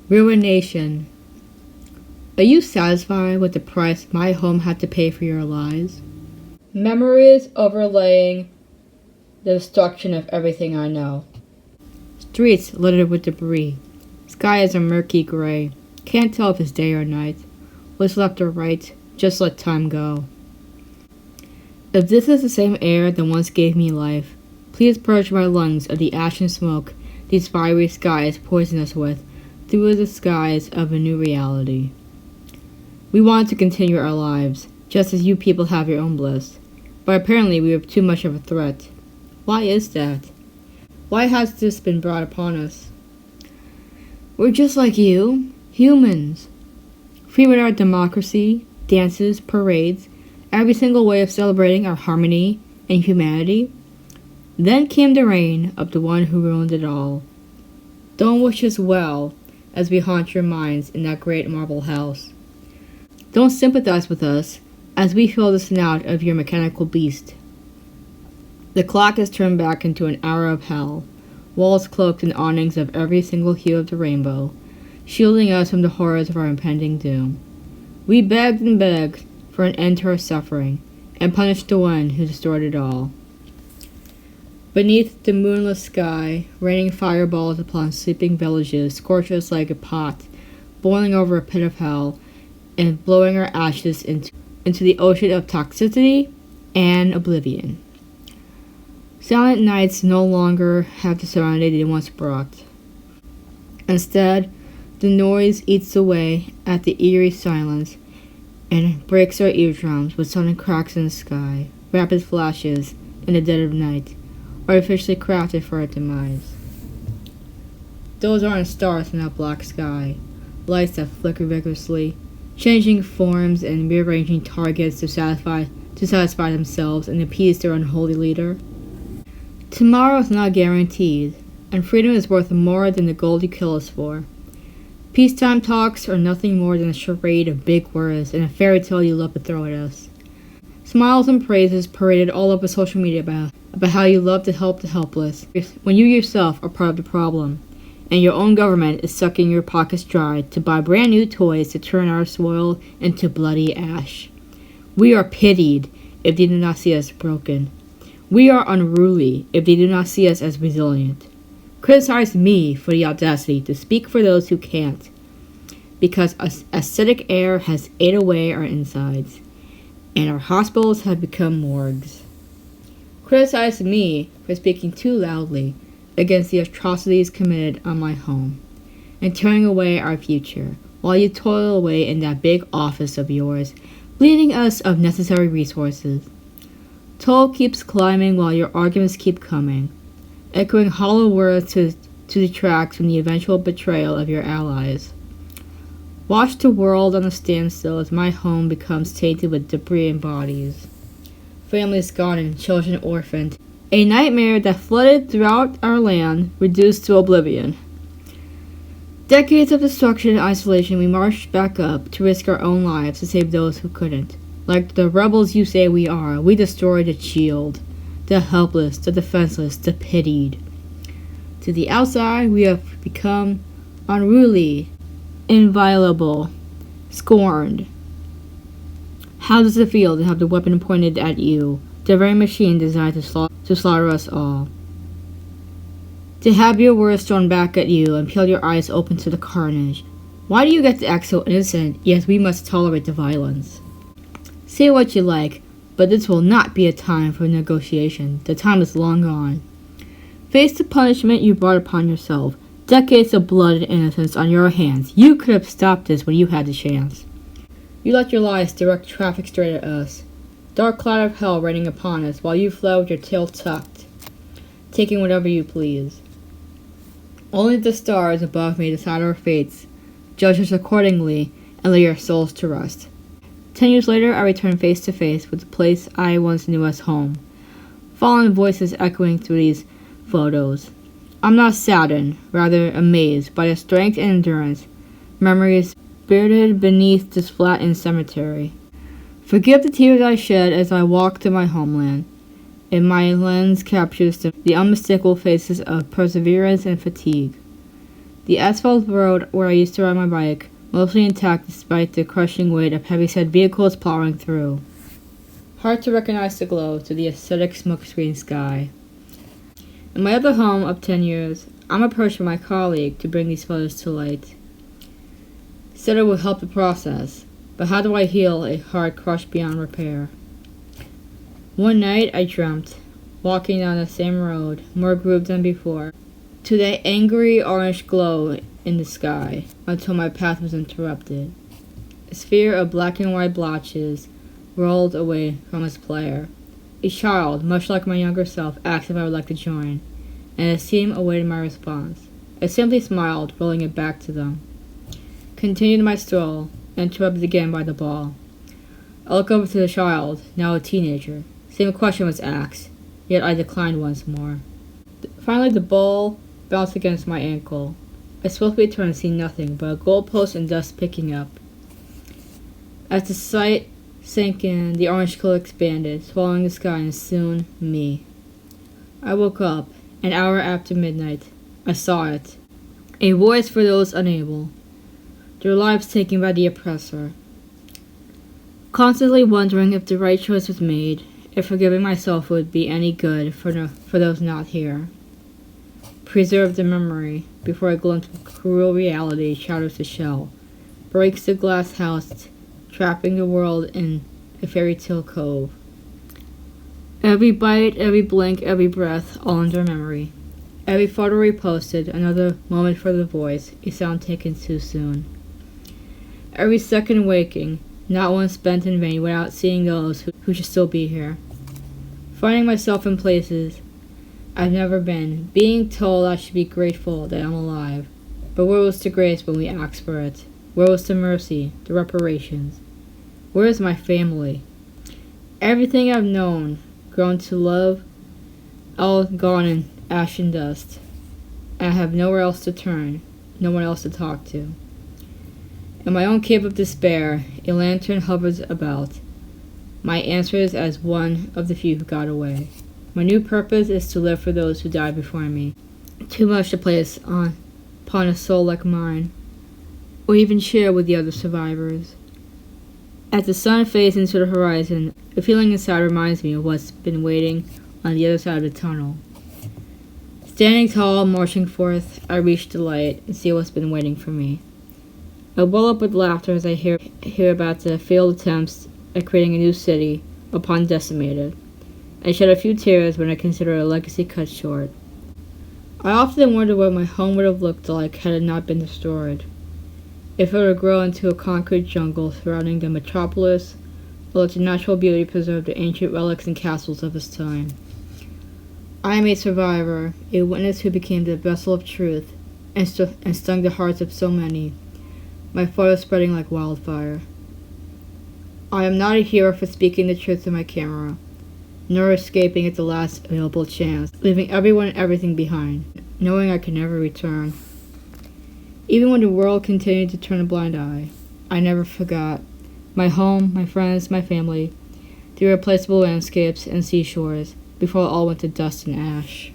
Ruination. Are you satisfied with the price my home had to pay for your lies? Memories overlaying the destruction of everything I know. Streets littered with debris. Sky is a murky gray. Can't tell if it's day or night. What's left or right, just let time go. If this is the same air that once gave me life, please purge my lungs of the ash and smoke these fiery skies poison us with through the skies of a new reality. We want to continue our lives, just as you people have your own bliss, but apparently we are too much of a threat. Why is that? Why has this been brought upon us? We're just like you, humans. Free with our democracy, dances, parades, every single way of celebrating our harmony and humanity. Then came the reign of the one who ruined it all. Don't wish us well as we haunt your minds in that great marble house. Don't sympathize with us as we feel the snout of your mechanical beast. The clock has turned back into an hour of hell, walls cloaked in awnings of every single hue of the rainbow, shielding us from the horrors of our impending doom. We begged and begged for an end to our suffering, and punished the one who destroyed it all. Beneath the moonless sky, raining fireballs upon sleeping villages scorch us like a pot, boiling over a pit of hell, and blowing our ashes into the ocean of toxicity and oblivion. Silent nights no longer have the serenity they once brought. Instead, the noise eats away at the eerie silence and breaks our eardrums with sudden cracks in the sky, rapid flashes in the dead of night, artificially crafted for our demise. Those aren't stars in that black sky, lights that flicker vigorously, changing forms and rearranging targets to satisfy themselves and appease their unholy leader. Tomorrow is not guaranteed, and freedom is worth more than the gold you kill us for. Peacetime talks are nothing more than a charade of big words and a fairy tale you love to throw at us. Smiles and praises paraded all over social media about how you love to help the helpless, when you yourself are part of the problem, and your own government is sucking your pockets dry to buy brand new toys to turn our soil into bloody ash. We are pitied if they do not see us broken. We are unruly if they do not see us as resilient. Criticize me for the audacity to speak for those who can't, because acidic air has ate away our insides, and our hospitals have become morgues. Criticize me for speaking too loudly against the atrocities committed on my home, and turning away our future, while you toil away in that big office of yours, bleeding us of necessary resources. Toll keeps climbing while your arguments keep coming, echoing hollow words to detract from the eventual betrayal of your allies. Watch the world on a standstill as my home becomes tainted with debris and bodies. Families gone and children orphaned. A nightmare that flooded throughout our land, reduced to oblivion. Decades of destruction and isolation, we marched back up to risk our own lives to save those who couldn't. Like the rebels you say we are, we destroyed the shield, the helpless, the defenseless, the pitied. To the outside, we have become unruly, inviolable, scorned. How does it feel to have the weapon pointed at you, the very machine designed to slaughter us all? To have your words thrown back at you and peel your eyes open to the carnage. Why do you get to act so innocent, yet we must tolerate the violence? Say what you like, but this will not be a time for negotiation. The time is long gone. Face the punishment you brought upon yourself. Decades of blood and innocence on your hands. You could have stopped this when you had the chance. You let your lies direct traffic straight at us. Dark cloud of hell raining upon us while you fled with your tail tucked, taking whatever you please. Only the stars above me decide our fates, judge us accordingly, and lay our souls to rest. 10 years later, I return face to face with the place I once knew as home. Fallen voices echoing through these photos. I'm not saddened, rather amazed by the strength and endurance, memories buried beneath this flattened cemetery. Forgive the tears I shed as I walk to my homeland, and my lens captures the unmistakable faces of perseverance and fatigue. The asphalt road where I used to ride my bike, mostly intact despite the crushing weight of heavy-set vehicles plowing through. Hard to recognize the glow to the aesthetic smokescreen sky. In my other home of 10 years, I'm approached by my colleague to bring these photos to light. Said it would help the process, but how do I heal a heart crushed beyond repair? One night I dreamt, walking down the same road, more grooved than before, to the angry orange glow in the sky, until my path was interrupted. A sphere of black and white blotches rolled away from its player. A child, much like my younger self, asked if I would like to join, and a team awaited my response. I simply smiled, rolling it back to them. Continued my stroll, interrupted again by the ball. I look over to the child, now a teenager. Same question was asked, yet I declined once more. Finally the ball bounced against my ankle. I swiftly turned to see nothing but a goalpost and dust picking up. As the sight sank in, the orange glow expanded, swallowing the sky and soon me. I woke up, an hour after midnight. I saw it. A voice for those unable. Their lives taken by the oppressor. Constantly wondering if the right choice was made, if forgiving myself would be any good for those not here. Preserve the memory before a glimpse of cruel reality shatters the shell, breaks the glass house, trapping the world in a fairy tale cove. Every bite, every blink, every breath, all under memory. Every photo reposted, another moment for the voice, a sound taken too soon. Every second waking, not one spent in vain without seeing those who should still be here. Finding myself in places I've never been, being told I should be grateful that I'm alive. But where was the grace when we asked for it? Where was the mercy, the reparations? Where is my family? Everything I've known, grown to love, all gone in ash and dust. And I have nowhere else to turn, no one else to talk to. In my own cave of despair, a lantern hovers about. My answer is as one of the few who got away. My new purpose is to live for those who died before me. Too much to place upon a soul like mine, or even share with the other survivors. As the sun fades into the horizon, a feeling inside reminds me of what's been waiting on the other side of the tunnel. Standing tall, marching forth, I reach the light and see what's been waiting for me. I well up with laughter as I hear about the failed attempts at creating a new city upon decimated. I shed a few tears when I consider a legacy cut short. I often wonder what my home would have looked like had it not been destroyed. If it would have grown into a concrete jungle surrounding the metropolis, or let the natural beauty preserve the ancient relics and castles of its time. I am a survivor, a witness who became the vessel of truth, and stung the hearts of so many, my photo spreading like wildfire. I am not a hero for speaking the truth to my camera, nor escaping at the last available chance, leaving everyone and everything behind, knowing I can never return. Even when the world continued to turn a blind eye, I never forgot. My home, my friends, my family, the irreplaceable landscapes and seashores, before it all went to dust and ash.